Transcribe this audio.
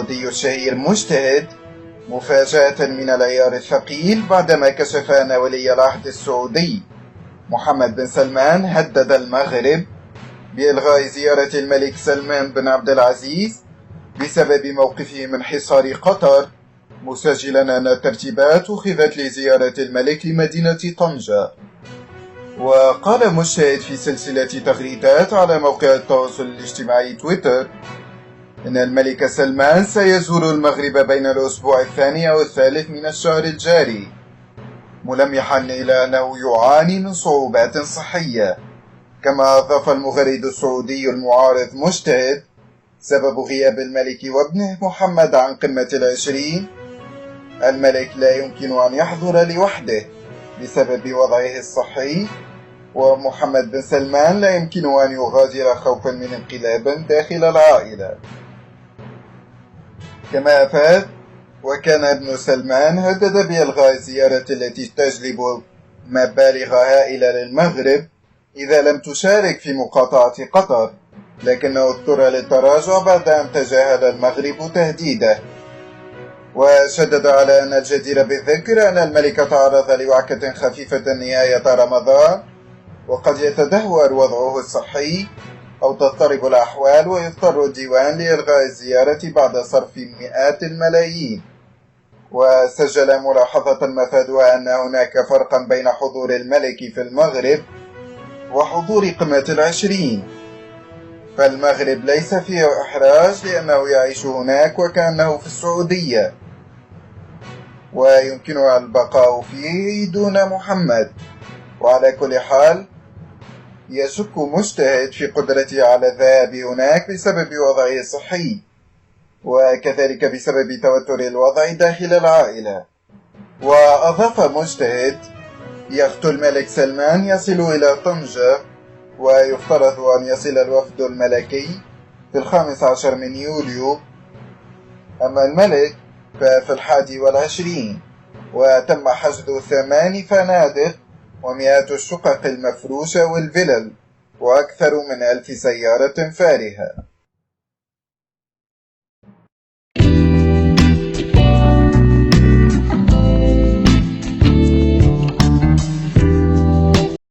السعودي الشهير مجتهد مفاجأة من العيار الثقيل بعدما كشف أن ولي العهد السعودي محمد بن سلمان هدد المغرب بإلغاء زيارة الملك سلمان بن عبد العزيز بسبب موقفه من حصار قطر، مسجلا أن الترتيبات أخذت لزيارة الملك لمدينة طنجة. وقال مجتهد في سلسلة تغريدات على موقع التواصل الاجتماعي تويتر إن الملك سلمان سيزور المغرب بين الأسبوع الثاني أو الثالث من الشهر الجاري، ملمحا إلى أنه يعاني من صعوبات صحية. كما أضاف المغرد السعودي المعارض مجتهد: سبب غياب الملك وابنه محمد عن قمة العشرين، الملك لا يمكن أن يحضر لوحده بسبب وضعه الصحي، ومحمد بن سلمان لا يمكن أن يغادر خوفا من انقلاب داخل العائلة. كما أفاد: وكان ابن سلمان هدد بإلغاء الزيارة التي تجلب مبالغ هائلة للمغرب إذا لم تشارك في مقاطعة قطر، لكنه اضطر للتراجع بعد أن تجاهل المغرب تهديده. وشدد على أن الجدير بالذكر أن الملك تعرض لوعكة خفيفة نهاية رمضان، وقد يتدهور وضعه الصحي أو تضطرب الأحوال ويضطر الديوان لإلغاء الزيارة بعد صرف مئات الملايين. وسجل ملاحظة مفادها أن هناك فرقا بين حضور الملك في المغرب وحضور قمة العشرين، فالمغرب ليس فيه إحراج لأنه يعيش هناك وكأنه في السعودية، ويمكنه البقاء فيه دون محمد. وعلى كل حال يشك مجتهد في قدرته على الذهاب هناك بسبب وضعه الصحي، وكذلك بسبب توتر الوضع داخل العائلة. وأضاف مجتهد: يخت الملك سلمان يصل إلى طنجة، ويفترض أن يصل الوفد الملكي في 15 من يوليو، أما الملك ففي 21، وتم حجز 8 فنادق ومئات الشقق المفروشة والفلل وأكثر من 1000 سيارة فارهة.